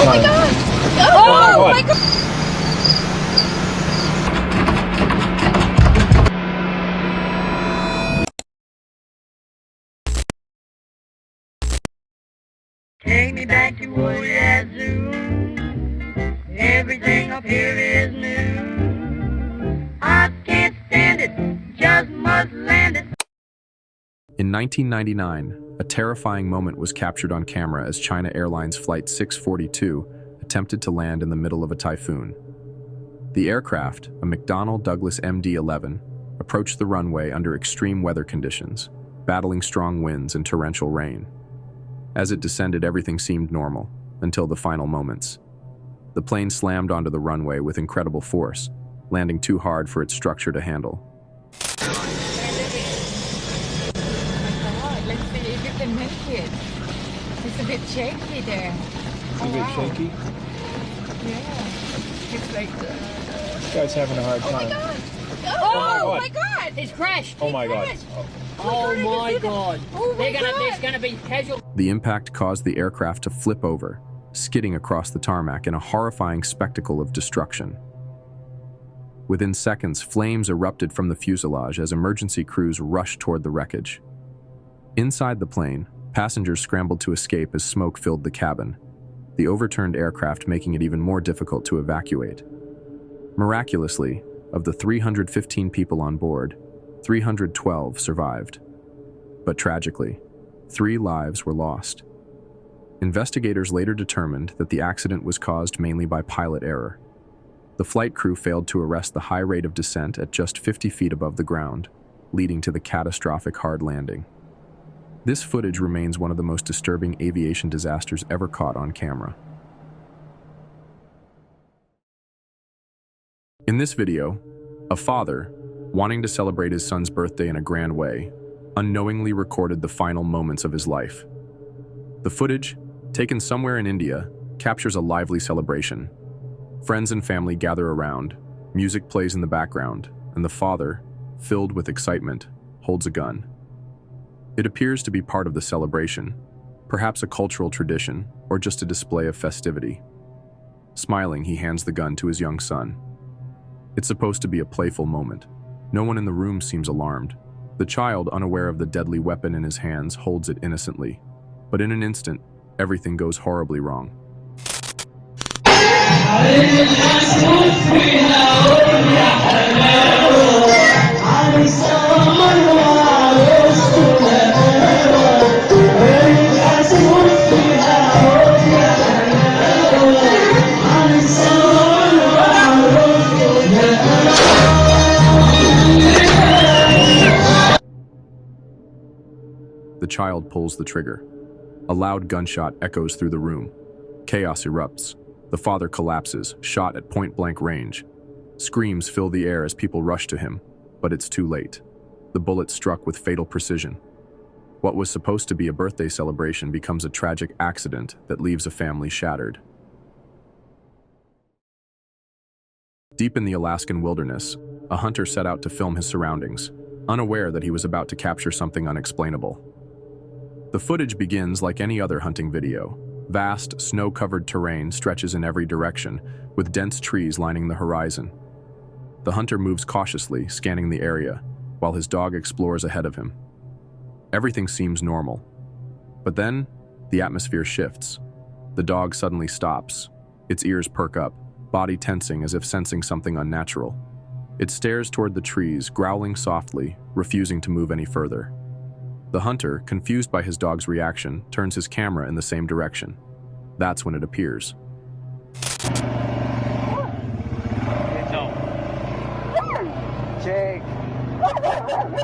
Oh my god! Oh my god! Take me back to old Yazoo. Everything up here is new. I can't stand it, just must land it. In 1999, a terrifying moment was captured on camera as China Airlines Flight 642 attempted to land in the middle of a typhoon. The aircraft, a McDonnell Douglas MD-11, approached the runway under extreme weather conditions, battling strong winds and torrential rain. As it descended, everything seemed normal, until the final moments. The plane slammed onto the runway with incredible force, landing too hard for its structure to handle. Let's see if you can make it. It's a bit shaky there. It's a bit shaky. Yeah. It's like This guy's having a hard time. Oh my god! It's crashed. Oh my god. Oh my god. Oh my God. There's gonna be casualties. The impact caused the aircraft to flip over, skidding across the tarmac in a horrifying spectacle of destruction. Within seconds, flames erupted from the fuselage as emergency crews rushed toward the wreckage. Inside the plane, passengers scrambled to escape as smoke filled the cabin, the overturned aircraft making it even more difficult to evacuate. Miraculously, of the 315 people on board, 312 survived. But tragically, 3 lives were lost. Investigators later determined that the accident was caused mainly by pilot error. The flight crew failed to arrest the high rate of descent at just 50 feet above the ground, leading to the catastrophic hard landing. This footage remains one of the most disturbing aviation disasters ever caught on camera. In this video, a father, wanting to celebrate his son's birthday in a grand way, unknowingly recorded the final moments of his life. The footage, taken somewhere in India, captures a lively celebration. Friends and family gather around, music plays in the background, and the father, filled with excitement, holds a gun. It appears to be part of the celebration, perhaps a cultural tradition, or just a display of festivity. Smiling, he hands the gun to his young son. It's supposed to be a playful moment. No one in the room seems alarmed. The child, unaware of the deadly weapon in his hands, holds it innocently. But in an instant, everything goes horribly wrong. The child pulls the trigger. A loud gunshot echoes through the room. Chaos erupts. The father collapses, shot at point-blank range. Screams fill the air as people rush to him, but it's too late. The bullet struck with fatal precision. What was supposed to be a birthday celebration becomes a tragic accident that leaves a family shattered. Deep in the Alaskan wilderness, a hunter set out to film his surroundings, unaware that he was about to capture something unexplainable. The footage begins like any other hunting video. Vast, snow-covered terrain stretches in every direction, with dense trees lining the horizon. The hunter moves cautiously, scanning the area, while his dog explores ahead of him. Everything seems normal. But then, the atmosphere shifts. The dog suddenly stops. Its ears perk up, body tensing as if sensing something unnatural. It stares toward the trees, growling softly, refusing to move any further. The hunter, confused by his dog's reaction, turns his camera in the same direction. That's when it appears. No. Jake.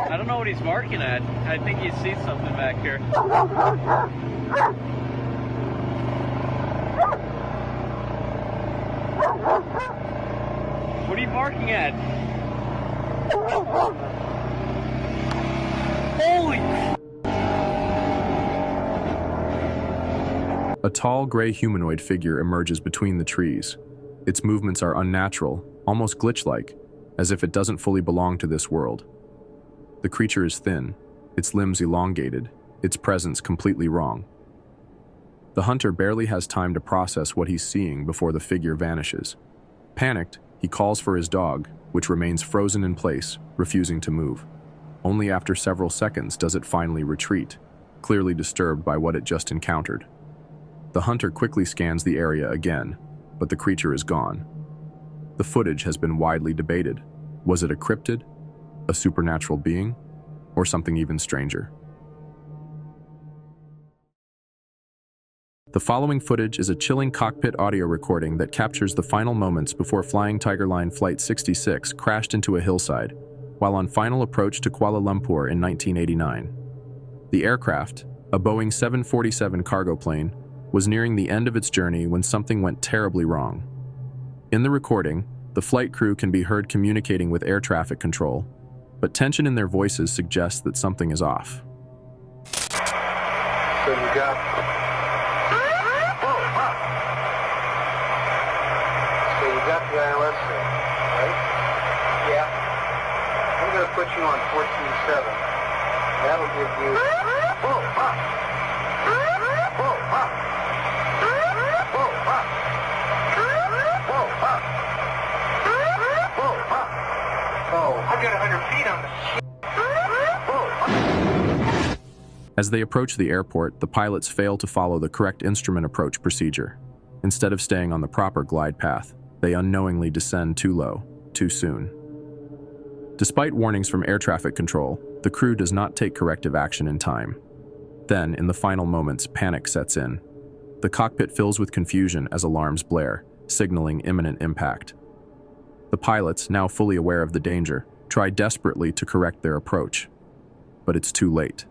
I don't know what he's barking at. I think he sees something back here. What are you barking at? Holy! A tall, gray humanoid figure emerges between the trees. Its movements are unnatural, almost glitch-like, as if it doesn't fully belong to this world. The creature is thin, its limbs elongated, its presence completely wrong. The hunter barely has time to process what he's seeing before the figure vanishes. Panicked, he calls for his dog, which remains frozen in place, refusing to move. Only after several seconds does it finally retreat, clearly disturbed by what it just encountered. The hunter quickly scans the area again, but the creature is gone. The footage has been widely debated. Was it a cryptid, a supernatural being, or something even stranger? The following footage is a chilling cockpit audio recording that captures the final moments before Flying Tiger Line Flight 66 crashed into a hillside while on final approach to Kuala Lumpur in 1989. The aircraft, a Boeing 747 cargo plane, was nearing the end of its journey when something went terribly wrong. In the recording, the flight crew can be heard communicating with air traffic control, but tension in their voices suggests that something is off. So you got... So you got the ILS there, right? Yeah. I'm going to put you on 14.7. That'll give you... I got 100 feet on the... As they approach the airport, the pilots fail to follow the correct instrument approach procedure. Instead of staying on the proper glide path, they unknowingly descend too low, too soon. Despite warnings from air traffic control, the crew does not take corrective action in time. Then, in the final moments, panic sets in. The cockpit fills with confusion as alarms blare, signaling imminent impact. The pilots, now fully aware of the danger, try desperately to correct their approach. But it's too late.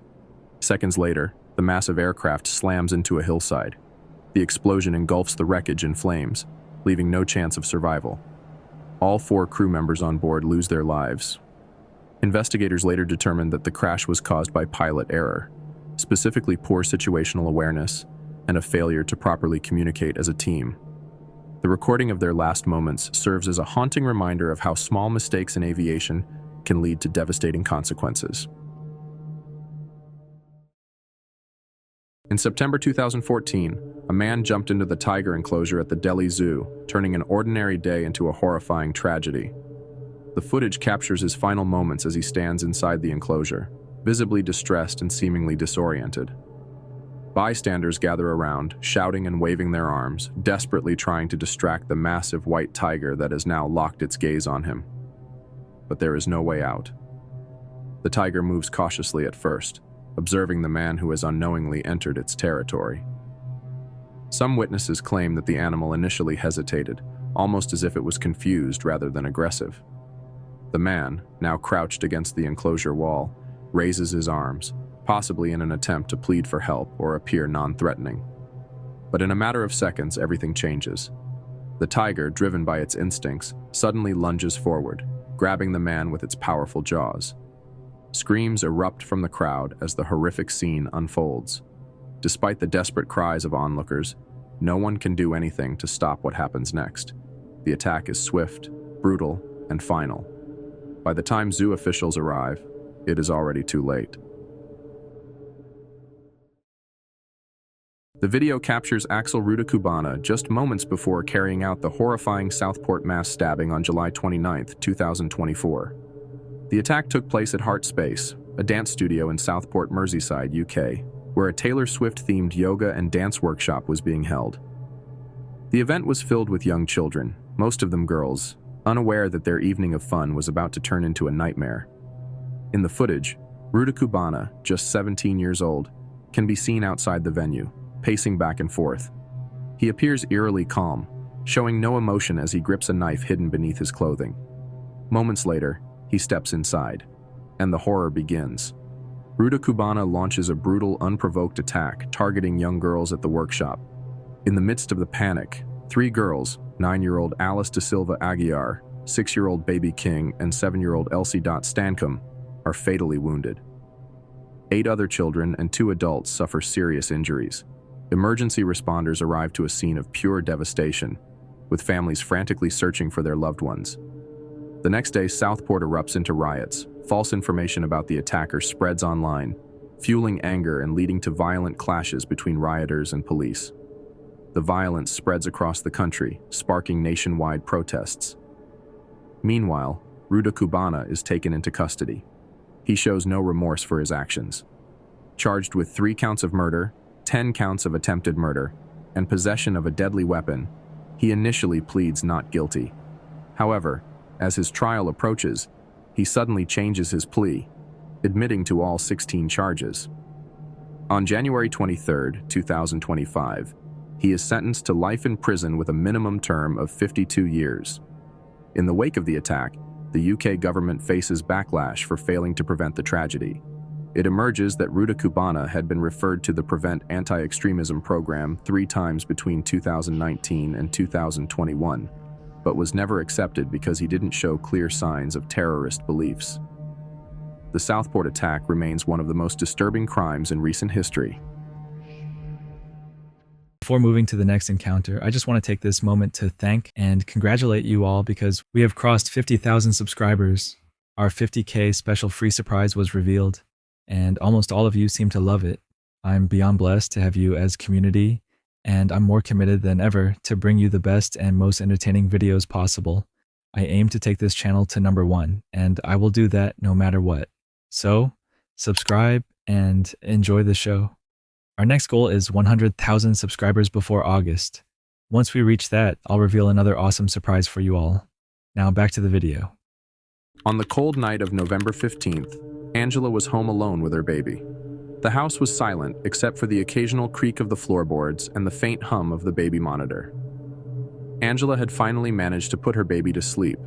Seconds later, the massive aircraft slams into a hillside. The explosion engulfs the wreckage in flames, leaving no chance of survival. All 4 crew members on board lose their lives. Investigators later determined that the crash was caused by pilot error, specifically poor situational awareness and a failure to properly communicate as a team. The recording of their last moments serves as a haunting reminder of how small mistakes in aviation can lead to devastating consequences. In September 2014, a man jumped into the tiger enclosure at the Delhi Zoo, turning an ordinary day into a horrifying tragedy. The footage captures his final moments as he stands inside the enclosure, visibly distressed and seemingly disoriented. Bystanders gather around, shouting and waving their arms, desperately trying to distract the massive white tiger that has now locked its gaze on him. But there is no way out. The tiger moves cautiously at first, observing the man who has unknowingly entered its territory. Some witnesses claim that the animal initially hesitated, almost as if it was confused rather than aggressive. The man, now crouched against the enclosure wall, raises his arms, possibly in an attempt to plead for help or appear non-threatening. But in a matter of seconds, everything changes. The tiger, driven by its instincts, suddenly lunges forward, grabbing the man with its powerful jaws. Screams erupt from the crowd as the horrific scene unfolds. Despite the desperate cries of onlookers, no one can do anything to stop what happens next. The attack is swift, brutal, and final. By the time zoo officials arrive, it is already too late. The video captures Axel Rudakubana just moments before carrying out the horrifying Southport mass stabbing on July 29, 2024. The attack took place at Heart Space, a dance studio in Southport, Merseyside, UK, where a Taylor Swift-themed yoga and dance workshop was being held. The event was filled with young children, most of them girls, unaware that their evening of fun was about to turn into a nightmare. In the footage, Rudakubana, just 17 years old, can be seen outside the venue, pacing back and forth. He appears eerily calm, showing no emotion as he grips a knife hidden beneath his clothing. Moments later, he steps inside, and the horror begins. Rudakubana launches a brutal, unprovoked attack targeting young girls at the workshop. In the midst of the panic, 3 girls, 9-year-old Alice Da Silva Aguiar, 6-year-old Baby King, and 7-year-old Elsie Stancombe, are fatally wounded. 8 other children and 2 adults suffer serious injuries. Emergency responders arrive to a scene of pure devastation, with families frantically searching for their loved ones. The next day, Southport erupts into riots. False information about the attacker spreads online, fueling anger and leading to violent clashes between rioters and police. The violence spreads across the country, sparking nationwide protests. Meanwhile, Ruda Cubana is taken into custody. He shows no remorse for his actions. Charged with 3 counts of murder, 10 counts of attempted murder, and possession of a deadly weapon, he initially pleads not guilty. However, as his trial approaches, he suddenly changes his plea, admitting to all 16 charges. On January 23, 2025, he is sentenced to life in prison with a minimum term of 52 years. In the wake of the attack, the UK government faces backlash for failing to prevent the tragedy. It emerges that Ruda Cubana had been referred to the Prevent Anti-Extremism program 3 times between 2019 and 2021, but was never accepted because he didn't show clear signs of terrorist beliefs. The Southport Attack remains one of the most disturbing crimes in recent history. Before moving to the next encounter, I just want to take this moment to thank and congratulate you all because we have crossed 50,000 subscribers. Our 50K special free surprise was revealed, and almost all of you seem to love it. I'm beyond blessed to have you as community, and I'm more committed than ever to bring you the best and most entertaining videos possible. I aim to take this channel to number 1, and I will do that no matter what. So, subscribe and enjoy the show. Our next goal is 100,000 subscribers before August. Once we reach that, I'll reveal another awesome surprise for you all. Now back to the video. On the cold night of November 15th, Angela was home alone with her baby. The house was silent except for the occasional creak of the floorboards and the faint hum of the baby monitor. Angela had finally managed to put her baby to sleep,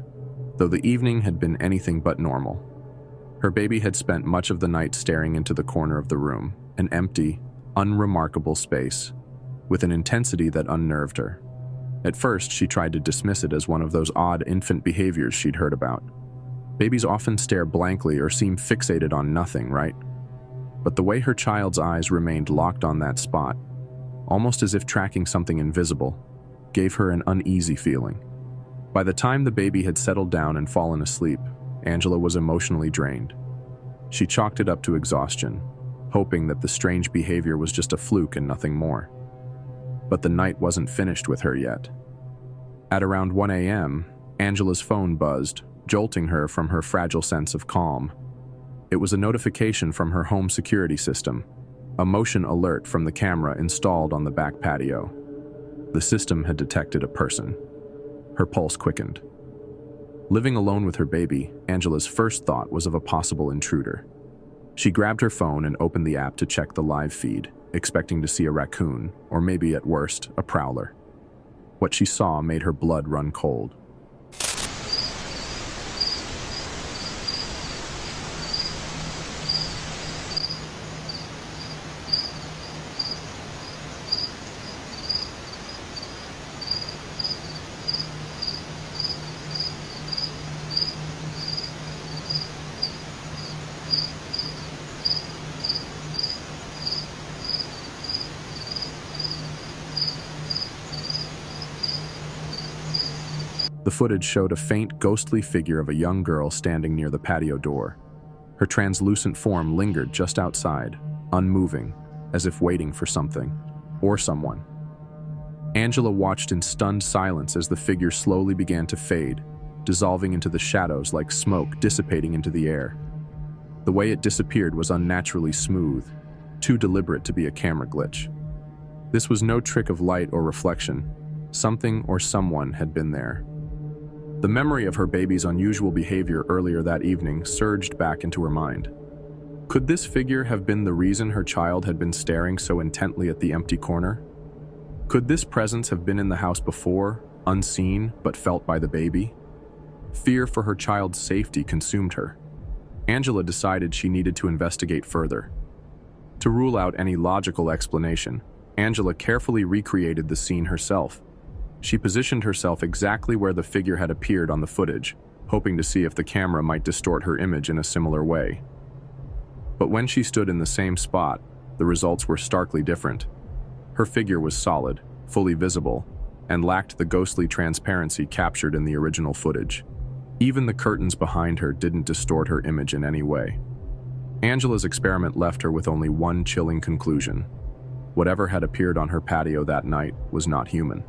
though the evening had been anything but normal. Her baby had spent much of the night staring into the corner of the room, an empty, unremarkable space, with an intensity that unnerved her. At first, she tried to dismiss it as one of those odd infant behaviors she'd heard about. Babies often stare blankly or seem fixated on nothing, right? But the way her child's eyes remained locked on that spot, almost as if tracking something invisible, gave her an uneasy feeling. By the time the baby had settled down and fallen asleep, Angela was emotionally drained. She chalked it up to exhaustion, hoping that the strange behavior was just a fluke and nothing more. But the night wasn't finished with her yet. At around 1 a.m., Angela's phone buzzed, jolting her from her fragile sense of calm. It was a notification from her home security system, a motion alert from the camera installed on the back patio. The system had detected a person. Her pulse quickened. Living alone with her baby, Angela's first thought was of a possible intruder. She grabbed her phone and opened the app to check the live feed, expecting to see a raccoon, or maybe at worst, a prowler. What she saw made her blood run cold. The footage showed a faint, ghostly figure of a young girl standing near the patio door. Her translucent form lingered just outside, unmoving, as if waiting for something, or someone. Angela watched in stunned silence as the figure slowly began to fade, dissolving into the shadows like smoke dissipating into the air. The way it disappeared was unnaturally smooth, too deliberate to be a camera glitch. This was no trick of light or reflection. Something or someone had been there. The memory of her baby's unusual behavior earlier that evening surged back into her mind. Could this figure have been the reason her child had been staring so intently at the empty corner? Could this presence have been in the house before, unseen but felt by the baby? Fear for her child's safety consumed her. Angela decided she needed to investigate further. To rule out any logical explanation, Angela carefully recreated the scene herself. She positioned herself exactly where the figure had appeared on the footage, hoping to see if the camera might distort her image in a similar way. But when she stood in the same spot, the results were starkly different. Her figure was solid, fully visible, and lacked the ghostly transparency captured in the original footage. Even the curtains behind her didn't distort her image in any way. Angela's experiment left her with only one chilling conclusion. Whatever had appeared on her patio that night was not human.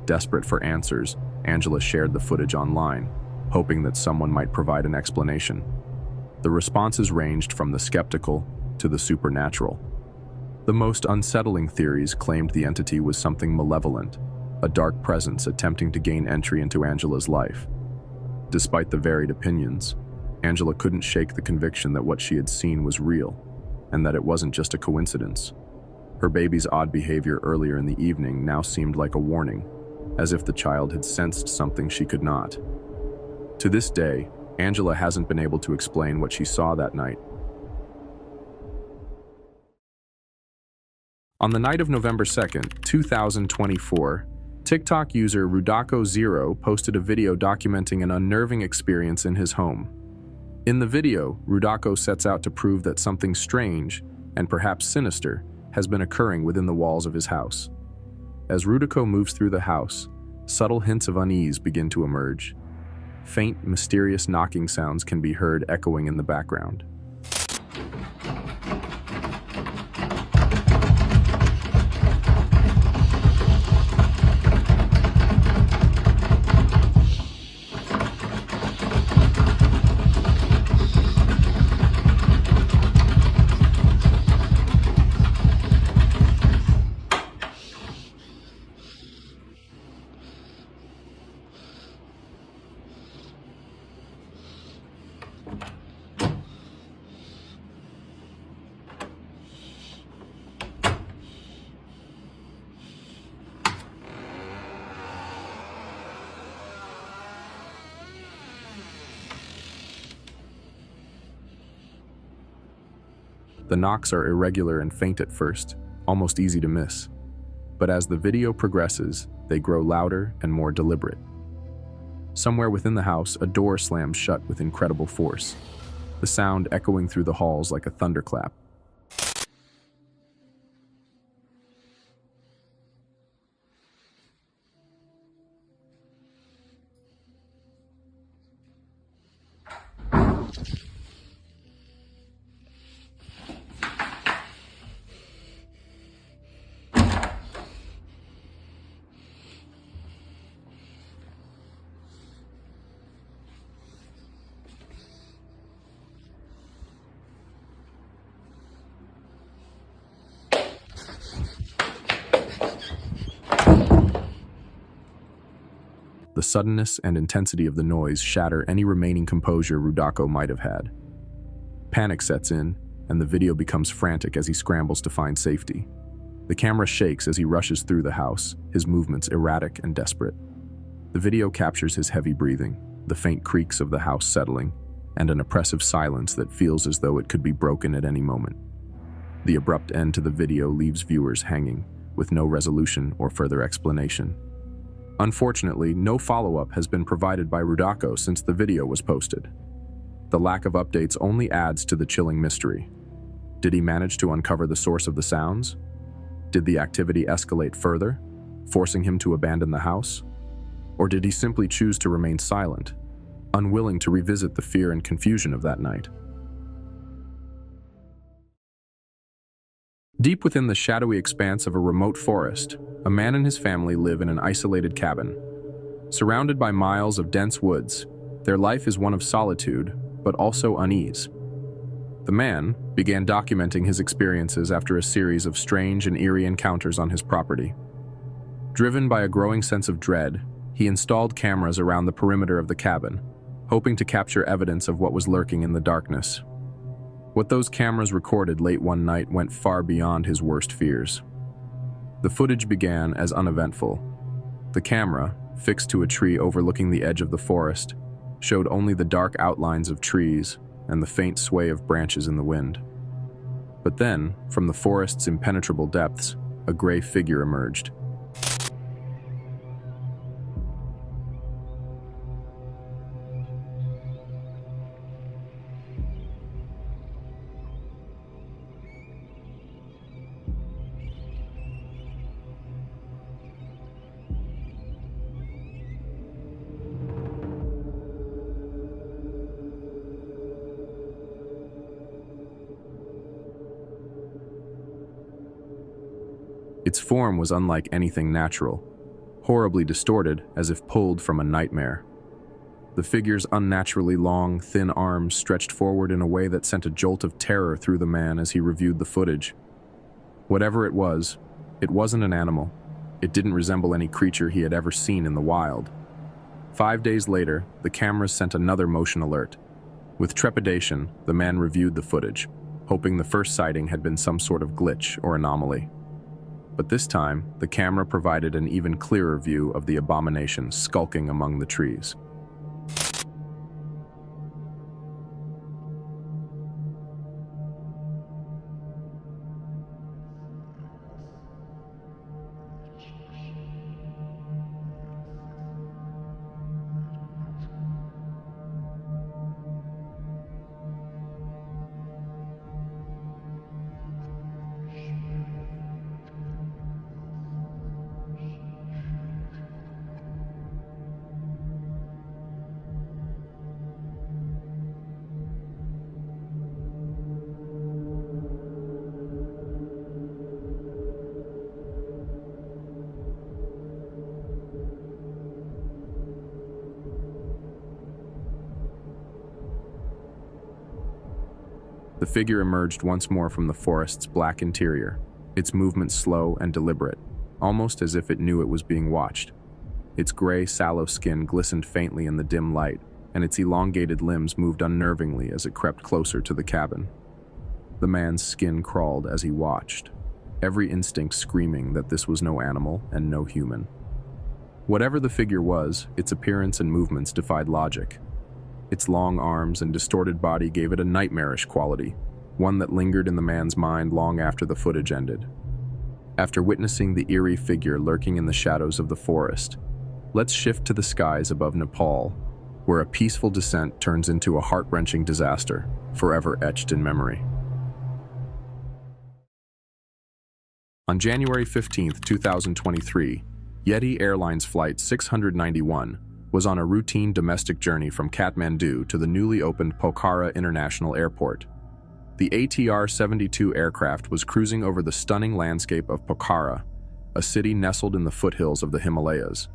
Desperate for answers, Angela shared the footage online, hoping that someone might provide an explanation. The responses ranged from the skeptical to the supernatural. The most unsettling theories claimed the entity was something malevolent, a dark presence attempting to gain entry into Angela's life. Despite the varied opinions, Angela couldn't shake the conviction that what she had seen was real, and that it wasn't just a coincidence. Her baby's odd behavior earlier in the evening now seemed like a warning, as if the child had sensed something she could not. To this day, Angela hasn't been able to explain what she saw that night. On the night of November 2nd, 2024, TikTok user Rudako0 posted a video documenting an unnerving experience in his home. In the video, Rudako sets out to prove that something strange, and perhaps sinister, has been occurring within the walls of his house. As Rudako moves through the house, subtle hints of unease begin to emerge. Faint, mysterious knocking sounds can be heard echoing in the background. The knocks are irregular and faint at first, almost easy to miss. But as the video progresses, they grow louder and more deliberate. Somewhere within the house, a door slams shut with incredible force, the sound echoing through the halls like a thunderclap. The suddenness and intensity of the noise shatter any remaining composure Rudako might have had. Panic sets in, and the video becomes frantic as he scrambles to find safety. The camera shakes as he rushes through the house, his movements erratic and desperate. The video captures his heavy breathing, the faint creaks of the house settling, and an oppressive silence that feels as though it could be broken at any moment. The abrupt end to the video leaves viewers hanging, with no resolution or further explanation. Unfortunately, no follow-up has been provided by Rudako since the video was posted. The lack of updates only adds to the chilling mystery. Did he manage to uncover the source of the sounds? Did the activity escalate further, forcing him to abandon the house? Or did he simply choose to remain silent, unwilling to revisit the fear and confusion of that night? Deep within the shadowy expanse of a remote forest, a man and his family live in an isolated cabin. Surrounded by miles of dense woods, their life is one of solitude, but also unease. The man began documenting his experiences after a series of strange and eerie encounters on his property. Driven by a growing sense of dread, he installed cameras around the perimeter of the cabin, hoping to capture evidence of what was lurking in the darkness. What those cameras recorded late one night went far beyond his worst fears. The footage began as uneventful. The camera, fixed to a tree overlooking the edge of the forest, showed only the dark outlines of trees and the faint sway of branches in the wind. But then, from the forest's impenetrable depths, a gray figure emerged. Its form was unlike anything natural, horribly distorted as if pulled from a nightmare. The figure's unnaturally long, thin arms stretched forward in a way that sent a jolt of terror through the man as he reviewed the footage. Whatever it wasn't an animal. It didn't resemble any creature he had ever seen in the wild. 5 days later, the cameras sent another motion alert. With trepidation, the man reviewed the footage, hoping the first sighting had been some sort of glitch or anomaly. But this time, the camera provided an even clearer view of the abomination skulking among the trees. The figure emerged once more from the forest's black interior, its movement slow and deliberate, almost as if it knew it was being watched. Its gray, sallow skin glistened faintly in the dim light, and its elongated limbs moved unnervingly as it crept closer to the cabin. The man's skin crawled as he watched, every instinct screaming that this was no animal and no human. Whatever the figure was, its appearance and movements defied logic. Its long arms and distorted body gave it a nightmarish quality, one that lingered in the man's mind long after the footage ended. After witnessing the eerie figure lurking in the shadows of the forest, let's shift to the skies above Nepal, where a peaceful descent turns into a heart-wrenching disaster, forever etched in memory. On January 15, 2023, Yeti Airlines Flight 691 was on a routine domestic journey from Kathmandu to the newly opened Pokhara International Airport. The ATR-72 aircraft was cruising over the stunning landscape of Pokhara, a city nestled in the foothills of the Himalayas.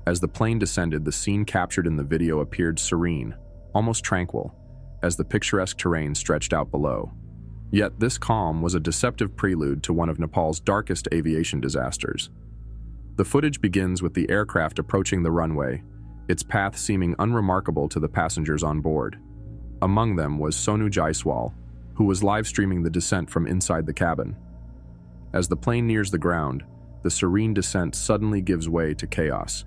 As the plane descended, the scene captured in the video appeared serene, almost tranquil, as the picturesque terrain stretched out below. Yet this calm was a deceptive prelude to one of Nepal's darkest aviation disasters. The footage begins with the aircraft approaching the runway, its path seeming unremarkable to the passengers on board. Among them was Sonu Jaiswal, who was live-streaming the descent from inside the cabin. As the plane nears the ground, the serene descent suddenly gives way to chaos.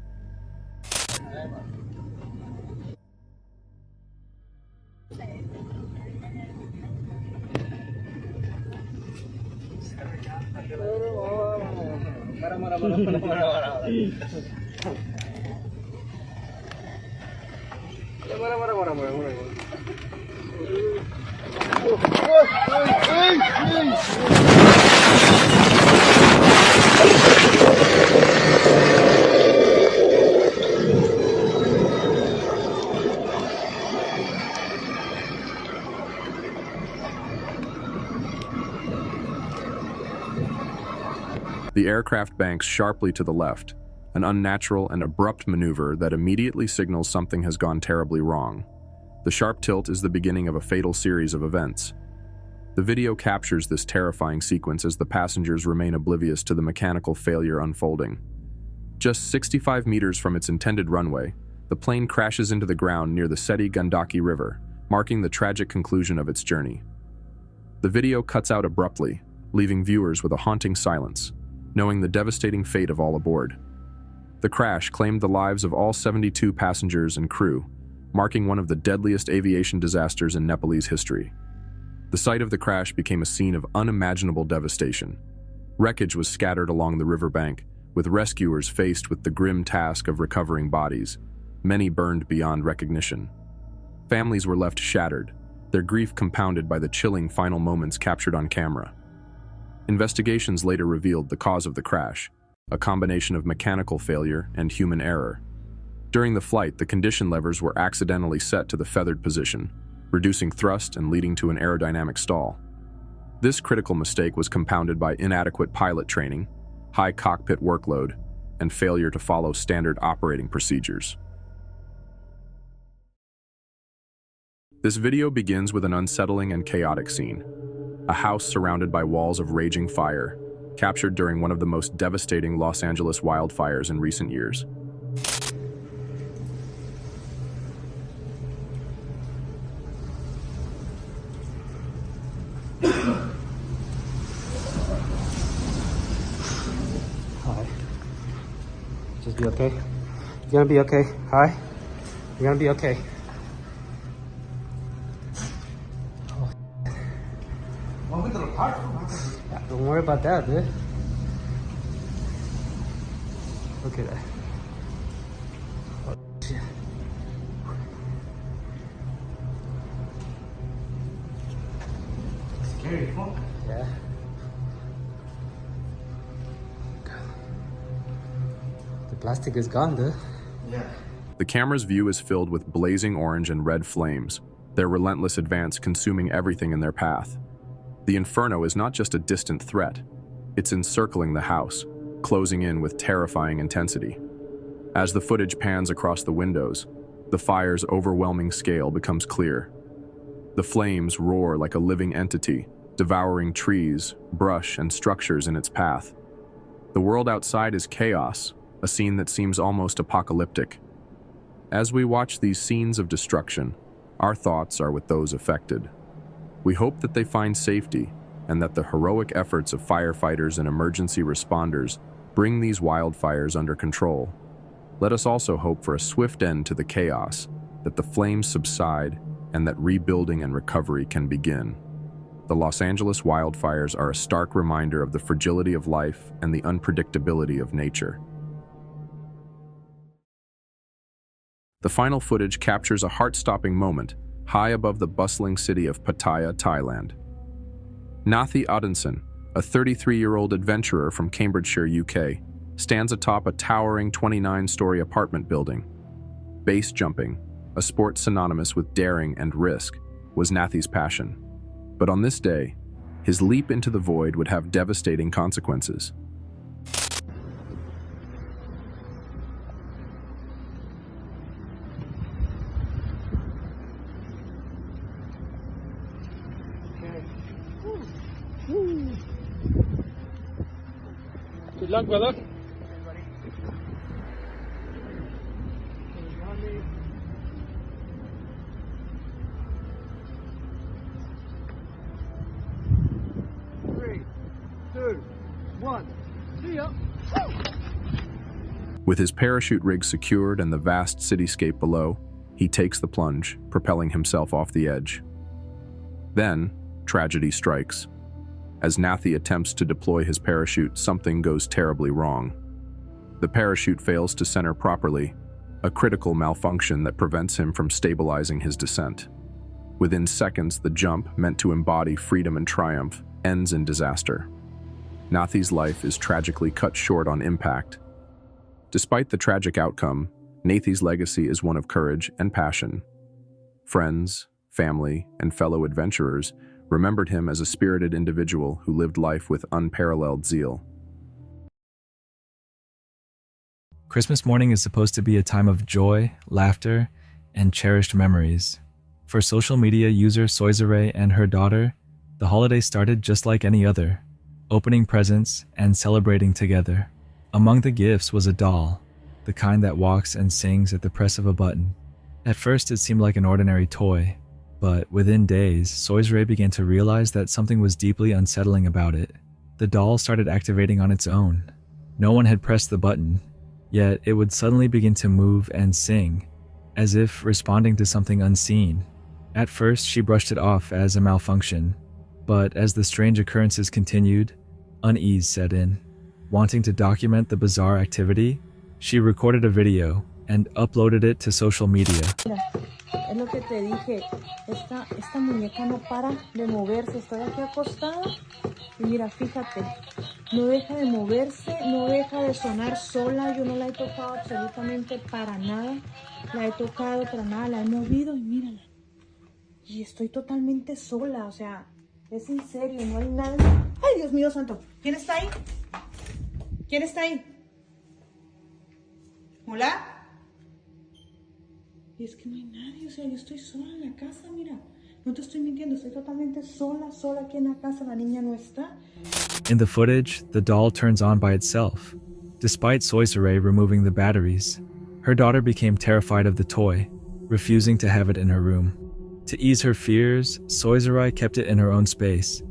The aircraft banks sharply to the left, an unnatural and abrupt maneuver that immediately signals something has gone terribly wrong. The sharp tilt is the beginning of a fatal series of events. The video captures this terrifying sequence as the passengers remain oblivious to the mechanical failure unfolding. Just 65 meters from its intended runway, the plane crashes into the ground near the Seti Gandaki River, marking the tragic conclusion of its journey. The video cuts out abruptly, leaving viewers with a haunting silence, knowing the devastating fate of all aboard. The crash claimed the lives of all 72 passengers and crew, marking one of the deadliest aviation disasters in Nepalese history. The site of the crash became a scene of unimaginable devastation. Wreckage was scattered along the riverbank, with rescuers faced with the grim task of recovering bodies, many burned beyond recognition. Families were left shattered, their grief compounded by the chilling final moments captured on camera. Investigations later revealed the cause of the crash, a combination of mechanical failure and human error. During the flight, the condition levers were accidentally set to the feathered position, reducing thrust and leading to an aerodynamic stall. This critical mistake was compounded by inadequate pilot training, high cockpit workload, and failure to follow standard operating procedures. This video begins with an unsettling and chaotic scene. A house surrounded by walls of raging fire, captured during one of the most devastating Los Angeles wildfires in recent years. Hi. Just be okay. You're gonna be okay. Hi. You're gonna be okay. Yeah, don't worry about that, dude. Look at that. Oh, shit. Scary, huh? Yeah. The plastic is gone, dude. Yeah. The camera's view is filled with blazing orange and red flames, their relentless advance consuming everything in their path. The inferno is not just a distant threat, it's encircling the house, closing in with terrifying intensity. As the footage pans across the windows, the fire's overwhelming scale becomes clear. The flames roar like a living entity, devouring trees, brush, and structures in its path. The world outside is chaos, a scene that seems almost apocalyptic. As we watch these scenes of destruction, our thoughts are with those affected. We hope that they find safety and that the heroic efforts of firefighters and emergency responders bring these wildfires under control. Let us also hope for a swift end to the chaos, that the flames subside, and that rebuilding and recovery can begin. The Los Angeles wildfires are a stark reminder of the fragility of life and the unpredictability of nature. The final footage captures a heart-stopping moment high above the bustling city of Pattaya, Thailand. Nathi Odinson, a 33-year-old adventurer from Cambridgeshire, UK, stands atop a towering 29-story apartment building. Base jumping, a sport synonymous with daring and risk, was Nathi's passion. But on this day, his leap into the void would have devastating consequences. Good luck, brother. Three, two, one. See ya. With his parachute rig secured and the vast cityscape below, he takes the plunge, propelling himself off the edge. Then, tragedy strikes. As Nathi attempts to deploy his parachute, something goes terribly wrong. The parachute fails to center properly, a critical malfunction that prevents him from stabilizing his descent. Within seconds, the jump, meant to embody freedom and triumph, ends in disaster. Nathi's life is tragically cut short on impact. Despite the tragic outcome, Nathi's legacy is one of courage and passion. Friends, family, and fellow adventurers remembered him as a spirited individual who lived life with unparalleled zeal. Christmas morning is supposed to be a time of joy, laughter, and cherished memories. For social media user Soizere and her daughter, the holiday started just like any other, opening presents and celebrating together. Among the gifts was a doll, the kind that walks and sings at the press of a button. At first it seemed like an ordinary toy, but within days, Soizere began to realize that something was deeply unsettling about it. The doll started activating on its own. No one had pressed the button, yet it would suddenly begin to move and sing, as if responding to something unseen. At first, she brushed it off as a malfunction, but as the strange occurrences continued, unease set in. Wanting to document the bizarre activity, she recorded a video and uploaded it to social media. Es lo que te dije, esta muñeca no para de moverse, estoy aquí acostada y mira, fíjate, no deja de moverse, no deja de sonar sola, yo no la he tocado absolutamente para nada, la he tocado para nada, la he movido y mírala, y estoy totalmente sola, o sea, es en serio, no hay nadie. ¡Ay, Dios mío santo! ¿Quién está ahí? ¿Quién está ahí? ¿Hola? Y es que no hay nadie, o sea, yo estoy sola en la casa, mira. No te estoy mintiendo, estoy totalmente sola aquí en la casa, la niña no está. In the footage, the doll turns on by itself. Despite Soysere removing the batteries, her daughter became terrified of the toy, refusing to have it in her room. To ease her fears, Soysere kept it in her own space,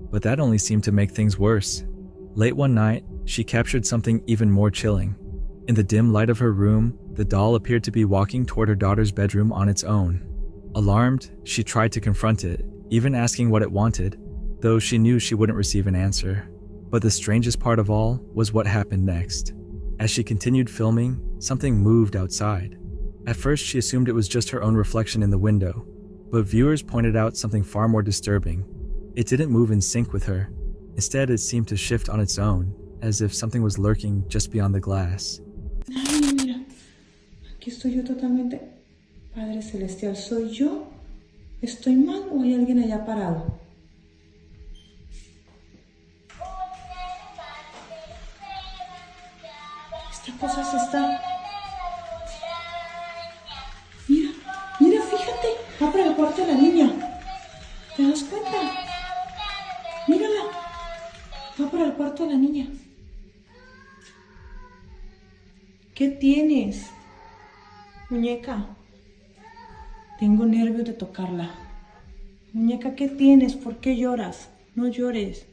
but that only seemed to make things worse. Late one night, she captured something even more chilling. In the dim light of her room, the doll appeared to be walking toward her daughter's bedroom on its own. Alarmed, she tried to confront it, even asking what it wanted, though she knew she wouldn't receive an answer. But the strangest part of all was what happened next. As she continued filming, something moved outside. At first, she assumed it was just her own reflection in the window, but viewers pointed out something far more disturbing. It didn't move in sync with her. Instead, it seemed to shift on its own, as if something was lurking just beyond the glass. Ay, mira, aquí estoy yo totalmente. Padre Celestial, ¿soy yo? ¿Estoy mal o hay alguien allá parado? Esta cosa se está... Mira, mira, fíjate. Va para el cuarto de la niña. ¿Te das cuenta? Mírala. Va para el cuarto de la niña. ¿Qué tienes, muñeca? Tengo nervios de tocarla. Muñeca, ¿qué tienes? ¿Por qué lloras? No llores.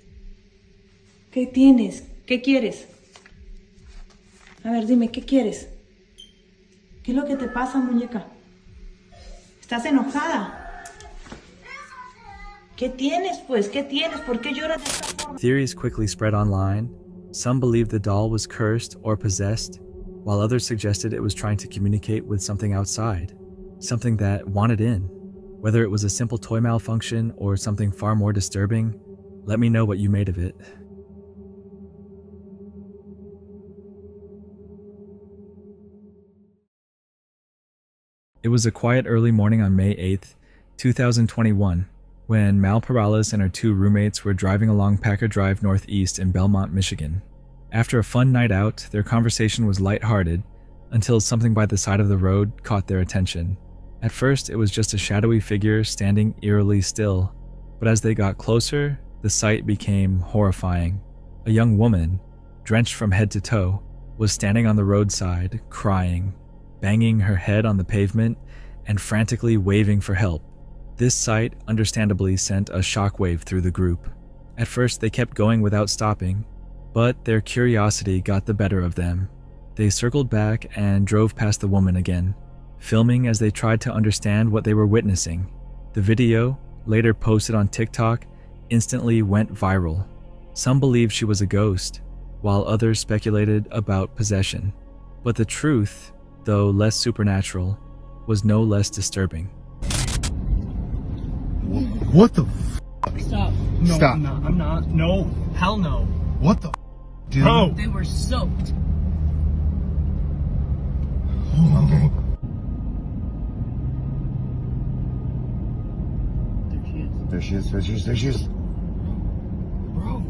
¿Qué tienes? ¿Qué quieres? A ver, dime, ¿qué quieres? ¿Qué es lo que te pasa, muñeca? ¿Estás enojada? ¿Qué tienes, pues? ¿Qué tienes? ¿Por qué lloras de esta forma? Theories quickly spread online. Some believed the doll was cursed or possessed, while others suggested it was trying to communicate with something outside, something that wanted in. Whether it was a simple toy malfunction or something far more disturbing, let me know what you made of it. It was a quiet early morning on May 8th, 2021, when Mal Perales and her two roommates were driving along Packer Drive Northeast in Belmont, Michigan. After a fun night out, their conversation was lighthearted until something by the side of the road caught their attention. At first, it was just a shadowy figure standing eerily still, but as they got closer, the sight became horrifying. A young woman, drenched from head to toe, was standing on the roadside, crying, banging her head on the pavement, and frantically waving for help. This sight understandably sent a shockwave through the group. At first, they kept going without stopping, but their curiosity got the better of them. They circled back and drove past the woman again, filming as they tried to understand what they were witnessing. The video, later posted on TikTok, instantly went viral. Some believed she was a ghost, while others speculated about possession. But the truth, though less supernatural, was no less disturbing. What the Stop. No, Stop. I'm not. No. Hell no. What the dude? Bro. They were soaked. Okay. There she is. Bro.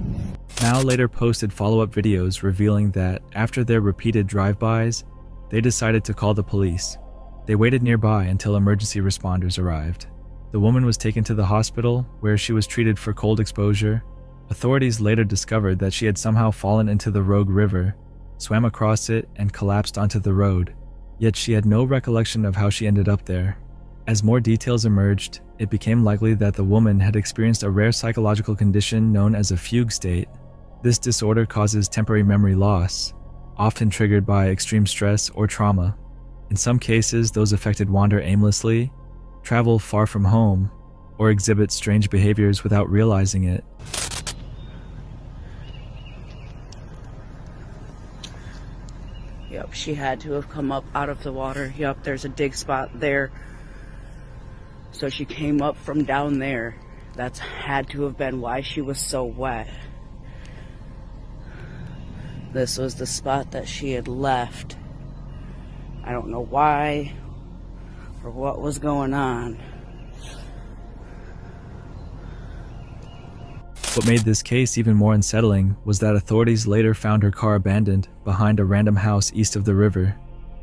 Mal later posted follow-up videos revealing that after their repeated drive-bys, they decided to call the police. They waited nearby until emergency responders arrived. The woman was taken to the hospital, where she was treated for cold exposure. Authorities later discovered that she had somehow fallen into the Rogue River, swam across it, and collapsed onto the road, yet she had no recollection of how she ended up there. As more details emerged, it became likely that the woman had experienced a rare psychological condition known as a fugue state. This disorder causes temporary memory loss, often triggered by extreme stress or trauma. In some cases, those affected wander aimlessly, travel far from home, or exhibit strange behaviors without realizing it. Yep, she had to have come up out of the water. Yep, there's a dig spot there. So she came up from down there. That's had to have been why she was so wet. This was the spot that she had left. I don't know why or what was going on. What made this case even more unsettling was that authorities later found her car abandoned behind a random house east of the river,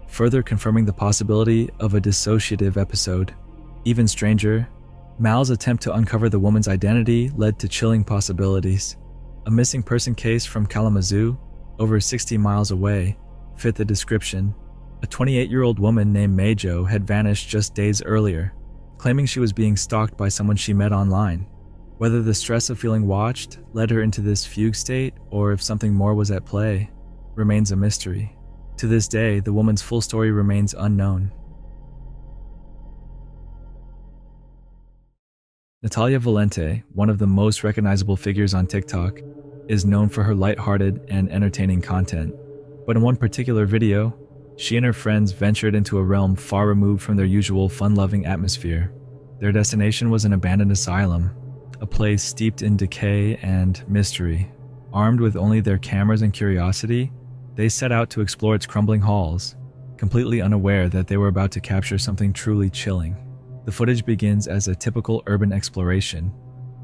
further confirming the possibility of a dissociative episode. Even stranger, Mal's attempt to uncover the woman's identity led to chilling possibilities. A missing person case from Kalamazoo, over 60 miles away, fit the description. A 28-year-old woman named Majo had vanished just days earlier, claiming she was being stalked by someone she met online. Whether the stress of feeling watched led her into this fugue state or if something more was at play remains a mystery. To this day, the woman's full story remains unknown. Natalia Valente, one of the most recognizable figures on TikTok, is known for her lighthearted and entertaining content. But in one particular video, she and her friends ventured into a realm far removed from their usual fun-loving atmosphere. Their destination was an abandoned asylum, a place steeped in decay and mystery. Armed with only their cameras and curiosity, they set out to explore its crumbling halls, completely unaware that they were about to capture something truly chilling. The footage begins as a typical urban exploration: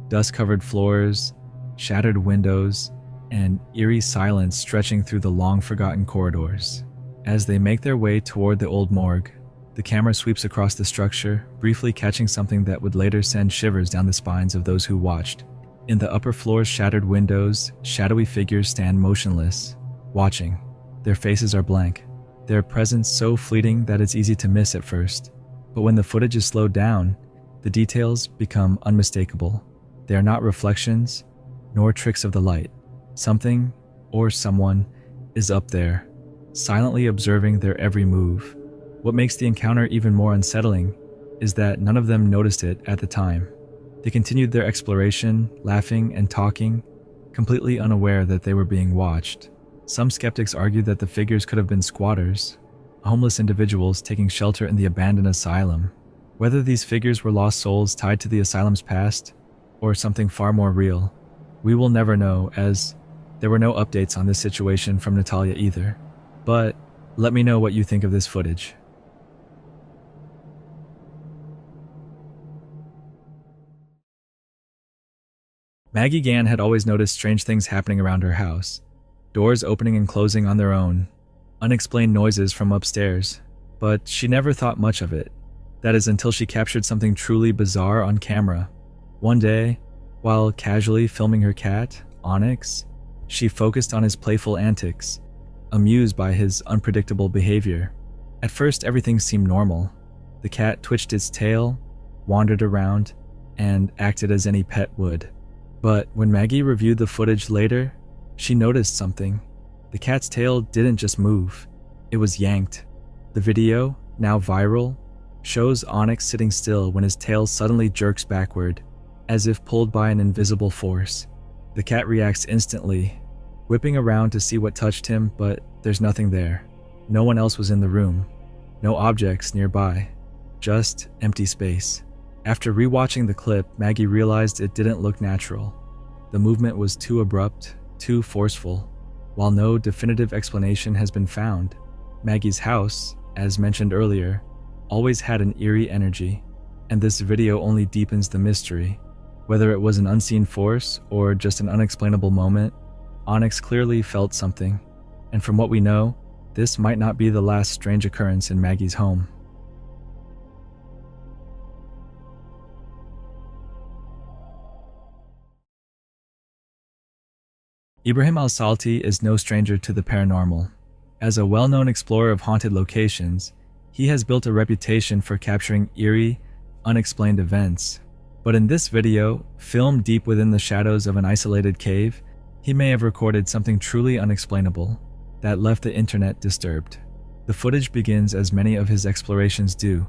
dust-covered floors, shattered windows, and eerie silence stretching through the long-forgotten corridors. As they make their way toward the old morgue, the camera sweeps across the structure, briefly catching something that would later send shivers down the spines of those who watched. In the upper floor's shattered windows, shadowy figures stand motionless, watching. Their faces are blank, their presence so fleeting that it's easy to miss at first. But when the footage is slowed down, the details become unmistakable. They are not reflections, nor tricks of the light. Something, or someone, is up there, silently observing their every move. What makes the encounter even more unsettling is that none of them noticed it at the time. They continued their exploration, laughing and talking, completely unaware that they were being watched. Some skeptics argue that the figures could have been squatters, homeless individuals taking shelter in the abandoned asylum. Whether these figures were lost souls tied to the asylum's past, or something far more real, we will never know, as there were no updates on this situation from Natalia either. But let me know what you think of this footage. Maggie Gann had always noticed strange things happening around her house. Doors opening and closing on their own, unexplained noises from upstairs, but she never thought much of it. That is until she captured something truly bizarre on camera. One day, while casually filming her cat, Onyx, she focused on his playful antics, amused by his unpredictable behavior. At first, everything seemed normal. The cat twitched its tail, wandered around, and acted as any pet would. But when Maggie reviewed the footage later, she noticed something. The cat's tail didn't just move, it was yanked. The video, now viral, shows Onyx sitting still when his tail suddenly jerks backward, as if pulled by an invisible force. The cat reacts instantly, whipping around to see what touched him, but there's nothing there. No one else was in the room, no objects nearby, just empty space. After rewatching the clip, Maggie realized it didn't look natural. The movement was too abrupt, too forceful. While no definitive explanation has been found, Maggie's house, as mentioned earlier, always had an eerie energy, and this video only deepens the mystery. Whether it was an unseen force or just an unexplainable moment, Onyx clearly felt something, and from what we know, this might not be the last strange occurrence in Maggie's home. Ibrahim Al-Salti is no stranger to the paranormal. As a well-known explorer of haunted locations, he has built a reputation for capturing eerie, unexplained events. But in this video, filmed deep within the shadows of an isolated cave, he may have recorded something truly unexplainable that left the internet disturbed. The footage begins as many of his explorations do,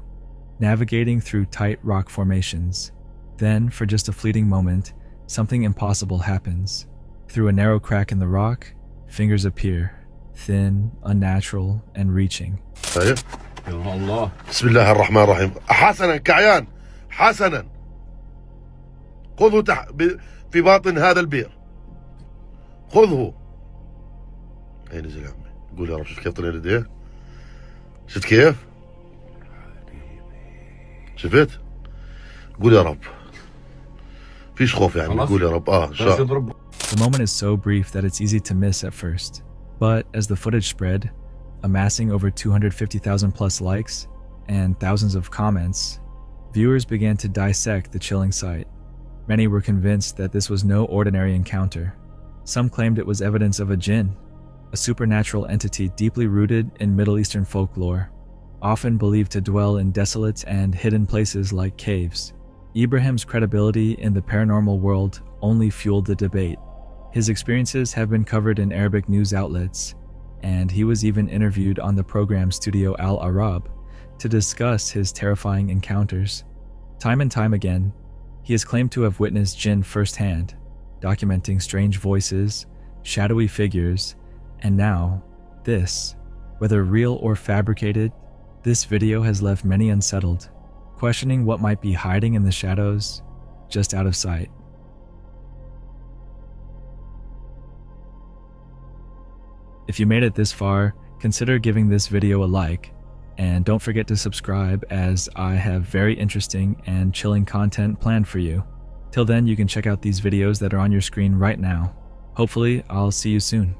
navigating through tight rock formations. Then, for just a fleeting moment, something impossible happens. Through a narrow crack in the rock, fingers appear, thin, unnatural, and reaching. طيب يا الله بسم الله الرحمن الرحيم حسنا كعيان حسنا خذه في باطن هذا البئر خذه هي نزل يا عمي قول يا رب شفت كيف طلع يديه شفت كيف شفت قول يا رب فيش خوف يعني نقول يا رب إن شاء الله. The moment is so brief that it's easy to miss at first. But as the footage spread, amassing over 250,000 plus likes and thousands of comments, viewers began to dissect the chilling sight. Many were convinced that this was no ordinary encounter. Some claimed it was evidence of a jinn, a supernatural entity deeply rooted in Middle Eastern folklore, often believed to dwell in desolate and hidden places like caves. Ibrahim's credibility in the paranormal world only fueled the debate. His experiences have been covered in Arabic news outlets, and he was even interviewed on the program Studio Al Arab to discuss his terrifying encounters. Time and time again, he has claimed to have witnessed jinn firsthand, documenting strange voices, shadowy figures, and now, this. Whether real or fabricated, this video has left many unsettled, questioning what might be hiding in the shadows, just out of sight. If you made it this far, consider giving this video a like, and don't forget to subscribe as I have very interesting and chilling content planned for you. Till then, you can check out these videos that are on your screen right now. Hopefully, I'll see you soon.